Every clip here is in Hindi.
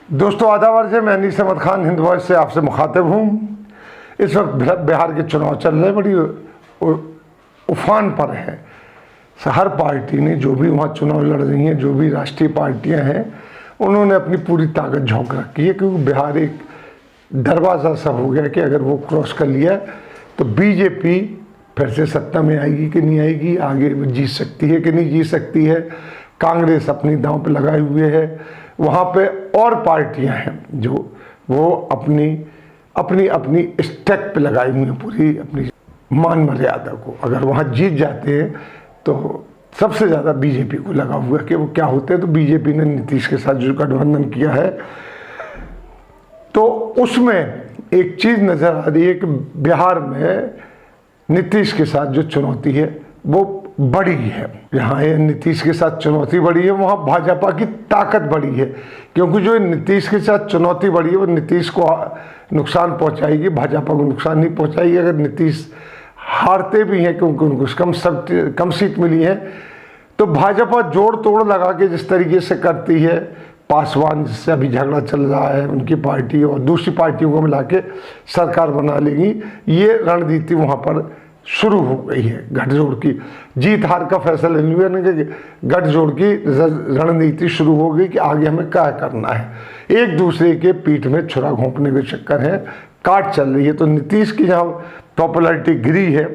दोस्तों आदाब अर्ज़ है, मैं अनीस अहमद खान हिंद वॉइस से आपसे मुखातिब हूँ। इस वक्त बिहार के चुनाव चल रहे, बड़ी उफान पर है। हर पार्टी ने जो भी वहाँ चुनाव लड़ रही हैं, जो भी राष्ट्रीय पार्टियाँ हैं, उन्होंने अपनी पूरी ताकत झोंक रखी है, क्योंकि बिहार एक दरवाज़ा सब हो गया कि अगर वो क्रॉस कर लिया तो बीजेपी फिर से सत्ता में आएगी कि नहीं आएगी, आगे जीत सकती है कि नहीं जीत सकती है। कांग्रेस अपनी दांव पे लगाए हुए है। वहाँ पे और पार्टियां हैं जो वो अपनी अपनी अपनी स्टेक पे लगाई हुई हैं, पूरी अपनी मान मर्यादा को। अगर वहाँ जीत जाते हैं तो सबसे ज़्यादा बीजेपी को लगा हुआ है कि वो क्या होते हैं। तो बीजेपी ने नीतीश के साथ जो गठबंधन किया है, तो उसमें एक चीज़ नज़र आ रही है कि बिहार में नीतीश के साथ जो चुनौती है वो बड़ी है। यहाँ ये नीतीश के साथ चुनौती बड़ी है, वहाँ भाजपा की ताकत बड़ी है, क्योंकि जो नीतीश के साथ चुनौती बड़ी है वो नीतीश को नुकसान पहुँचाएगी, भाजपा को नुकसान नहीं पहुँचाएगी। अगर नीतीश हारते भी हैं क्योंकि उनको कम सीट मिली है, तो भाजपा जोड़ तोड़ लगा के जिस तरीके से करती है, पासवान जिससे अभी झगड़ा चल रहा है, उनकी पार्टी और दूसरी पार्टियों को मिला के सरकार बना लेगी, ये रणनीति वहाँ पर शुरू हो गई है। गठजोड़ की जीत हार का फैसला नहीं हुआ, गठजोड़ की रणनीति शुरू हो गई कि आगे हमें क्या करना है। एक दूसरे के पीठ में छुरा घोंपने के चक्कर है, काट चल रही है। तो नीतीश की जहाँ पॉपुलैरिटी गिरी है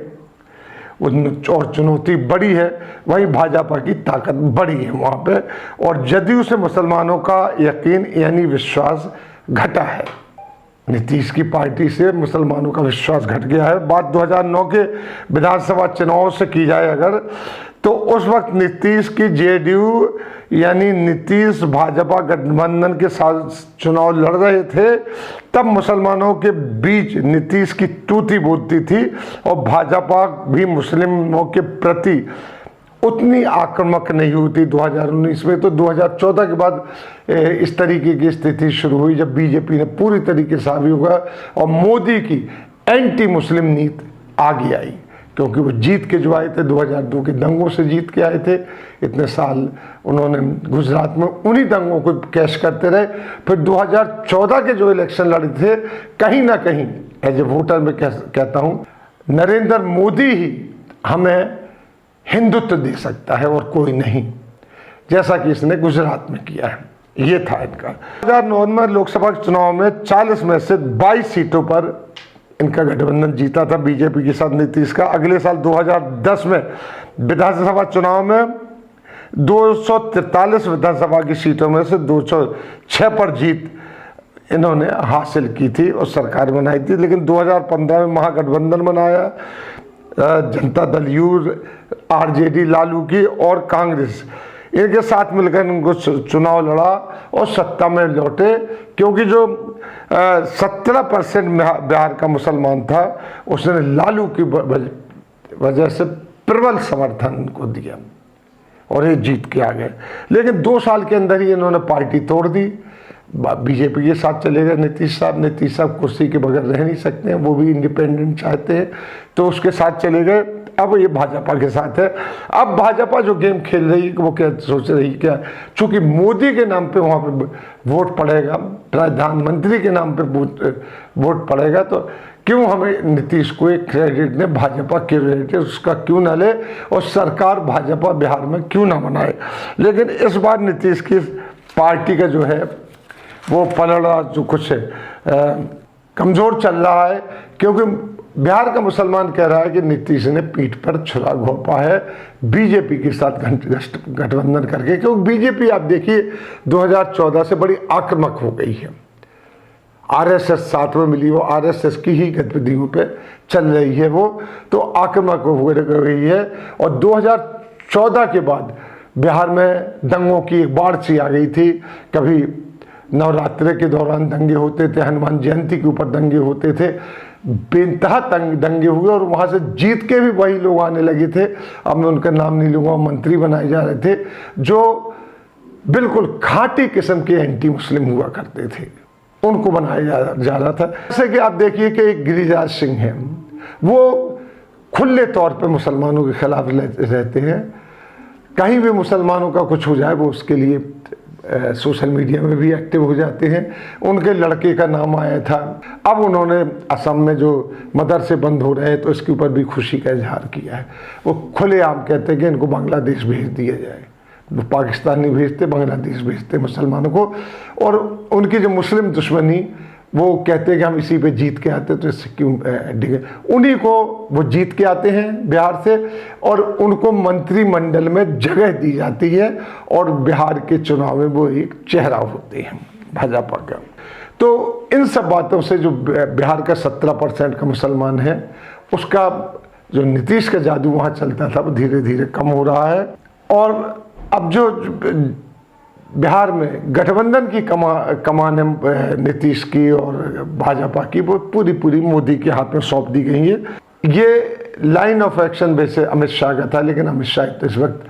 और चुनौती बड़ी है, वहीं भाजपा की ताकत बड़ी है वहाँ पे। और जदयू से मुसलमानों का यकीन यानी विश्वास घटा है। नीतीश की पार्टी से मुसलमानों का विश्वास घट गया है। बात 2009 के विधानसभा चुनाव से की जाए अगर, तो उस वक्त नीतीश की जेडीयू यानी नीतीश भाजपा गठबंधन के साथ चुनाव लड़ रहे थे, तब मुसलमानों के बीच नीतीश की तूती बोलती थी और भाजपा भी मुस्लिमों के प्रति उतनी आक्रामक नहीं होती 2019 में। तो 2014 के बाद इस तरीके की स्थिति शुरू हुई, जब बीजेपी ने पूरी तरीके से हावी हुआ और मोदी की एंटी मुस्लिम नीति आगे आई, क्योंकि वो जीत के जो आए थे 2002 के दंगों से जीत के आए थे। इतने साल उन्होंने गुजरात में उन्हीं दंगों को कैश करते रहे। फिर 2014 के जो इलेक्शन लड़े थे, कहीं ना कहीं एज ए वोटर में कहता हूँ, नरेंद्र मोदी ही हमें हिंदुत्व दे सकता है और कोई नहीं, जैसा कि इसने गुजरात में किया है। ये था इनका 2009 में लोकसभा चुनाव में 40 में से 22 सीटों पर इनका गठबंधन जीता था बीजेपी के साथ नीतीश का। अगले साल 2010 में विधानसभा चुनाव में 243 विधानसभा की सीटों में से 206 पर जीत इन्होंने हासिल की थी और सरकार बनाई थी। लेकिन 2015 में महागठबंधन बनाया, जनता दल यू, आरजेडी लालू की और कांग्रेस, इनके साथ मिलकर इनको चुनाव लड़ा और सत्ता में लौटे। क्योंकि जो 17% बिहार का मुसलमान था, उसने लालू की वजह से प्रबल समर्थन इनको दिया और ये जीत के आ गए। लेकिन 2 साल के अंदर ही इन्होंने पार्टी तोड़ दी, बीजेपी के साथ चले गए नीतीश साहब। नीतीश साहब कुर्सी के बगैर रह नहीं सकते हैं, वो भी इंडिपेंडेंट चाहते हैं, तो उसके साथ चले गए। अब ये भाजपा के साथ है। अब भाजपा जो गेम खेल रही है, वो क्या सोच रही है, क्या चूंकि मोदी के नाम पे वहाँ पे वोट पड़ेगा, प्रधानमंत्री के नाम पे वोट पड़ेगा, तो क्यों हमें नीतीश को एक क्रेडिट ने, भाजपा क्रेडिट उसका क्यों ना ले और सरकार भाजपा बिहार में क्यों ना बनाए। लेकिन इस बार नीतीश की पार्टी का जो है वो पलड़ा जो कुछ कमज़ोर चल रहा है, क्योंकि बिहार का मुसलमान कह रहा है कि नीतीश ने पीठ पर छुरा घोंपा है बीजेपी के साथ गठबंधन करके। क्योंकि बीजेपी आप देखिए 2014 से बड़ी आक्रामक हो गई है, आरएसएस साथ में मिली, वो आरएसएस की ही गतिविधियों पे चल रही है, वो तो आक्रामक हो गई है। और 2014 के बाद बिहार में दंगों की एक बाढ़ सी आ गई थी। कभी नवरात्रि के दौरान दंगे होते थे, हनुमान जयंती के ऊपर दंगे होते थे, बेनतहा दंगे हुए और वहाँ से जीत के भी वही लोग आने लगे थे। अब मैं उनका नाम नहीं लूँगा, मंत्री बनाए जा रहे थे जो बिल्कुल खाटी किस्म के एंटी मुस्लिम हुआ करते थे, उनको बनाया जा रहा था। जैसे कि आप देखिए कि एक गिरिराज सिंह है, वो खुले तौर पे मुसलमानों के खिलाफ रहते हैं। कहीं भी मुसलमानों का कुछ हो जाए वो उसके लिए सोशल मीडिया में भी एक्टिव हो जाते हैं। उनके लड़के का नाम आया था। अब उन्होंने असम में जो मदरसे बंद हो रहे हैं तो इसके ऊपर भी खुशी का इजहार किया है। वो खुलेआम कहते हैं कि इनको बांग्लादेश भेज दिया जाए। वो पाकिस्तान नहीं भेजते, बांग्लादेश भेजते मुसलमानों को। और उनकी जो मुस्लिम दुश्मनी, वो कहते हैं कि हम इसी पे जीत के आते तो इससे क्यों डिगे। उन्हीं को वो जीत के आते हैं बिहार से और उनको मंत्रिमंडल में जगह दी जाती है और बिहार के चुनाव में वो एक चेहरा होते हैं भाजपा का। तो इन सब बातों से जो बिहार का 17% का मुसलमान है, उसका जो नीतीश का जादू वहाँ चलता था वो धीरे धीरे कम हो रहा है। और अब जो बिहार में गठबंधन की कमान है नीतीश की और भाजपा की, वो पूरी मोदी के हाथ में सौंप दी गई है। ये लाइन ऑफ एक्शन वैसे अमित शाह का था, लेकिन अमित शाह तो इस वक्त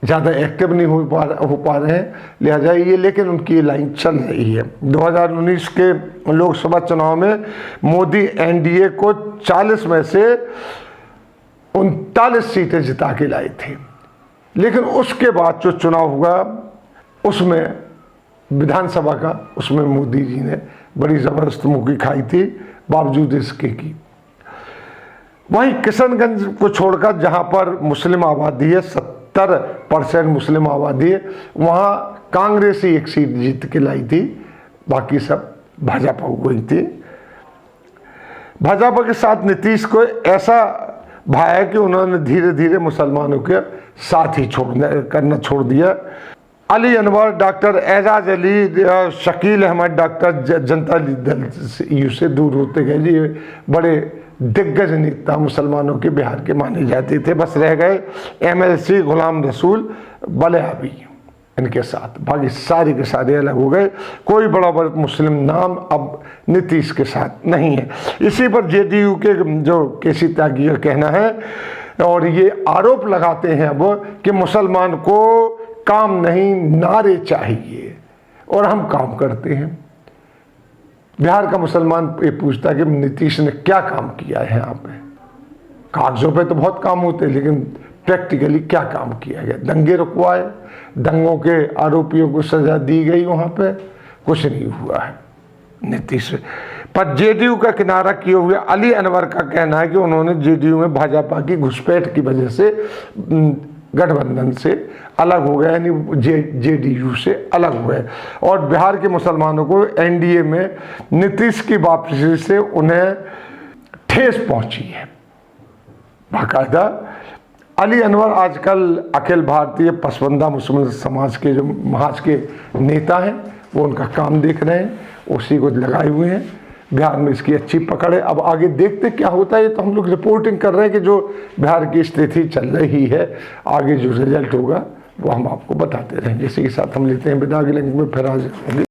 ज़्यादा एक्टिव नहीं हो पा रहे हैं, लिहाजा ये, लेकिन उनकी ये लाइन चल रही है। 2019 के लोकसभा चुनाव में मोदी एनडीए को 40 में से 39 सीटें जिता के लाए थे। लेकिन उसके बाद जो चुनाव हुआ उसमें विधानसभा का, उसमें मोदी जी ने बड़ी ज़बरदस्त मुक्की खाई थी बावजूद इसके की। वहीं किशनगंज को छोड़कर जहां पर मुस्लिम आबादी है, 70% मुस्लिम आबादी है, वहां कांग्रेस ही एक सीट जीत के लाई थी, बाकी सब भाजपा हो गई थी। भाजपा के साथ नीतीश को ऐसा भाया कि उन्होंने धीरे धीरे मुसलमानों के साथ ही करना छोड़ दिया। अली अनवर, डॉक्टर एजाज अली, शकील अहमद, डॉक्टर जनता दल से दूर होते गए जी। ये बड़े दिग्गज नेता मुसलमानों के बिहार के माने जाते थे। बस रह गए MLC गुलाम रसूल बलियाबी इनके साथ, बाकी सारे के सारे अलग हो गए। कोई बड़ा बड़ा मुस्लिम नाम अब नीतीश के साथ नहीं है। इसी पर JDU के जो KC त्यागी का कहना है, और ये आरोप लगाते हैं अब कि मुसलमान को काम नहीं, नारे चाहिए, और हम काम करते हैं। बिहार का मुसलमान ये पूछता है कि नीतीश ने क्या काम किया है यहाँ पे। कागजों पे तो बहुत काम होते हैं, लेकिन प्रैक्टिकली क्या काम किया गया? दंगे रुकवाए, दंगों के आरोपियों को सजा दी गई, वहाँ पे कुछ नहीं हुआ है नीतीश पर। JDU का किनारा किए हुए अली अनवर का कहना है कि उन्होंने JDU में भाजपा की घुसपैठ की वजह से गठबंधन से अलग हो गए, यानी JDU से अलग हुए, और बिहार के मुसलमानों को NDA में नीतीश की वापसी से उन्हें ठेस पहुंची है बाकायदा। अली अनवर आजकल अखिल भारतीय पसमानदा मुस्लिम समाज के जो महाज के नेता हैं, वो उनका काम देख रहे हैं, उसी को लगाए हुए हैं। बिहार में इसकी अच्छी पकड़ है। अब आगे देखते क्या होता है। तो हम लोग रिपोर्टिंग कर रहे हैं कि जो बिहार की स्थिति चल रही है, आगे जो रिजल्ट होगा वो हम आपको बताते रहेंगे। इसी के साथ हम लेते हैं विदा, अगले लिंक में फिर हाजिर होंगे।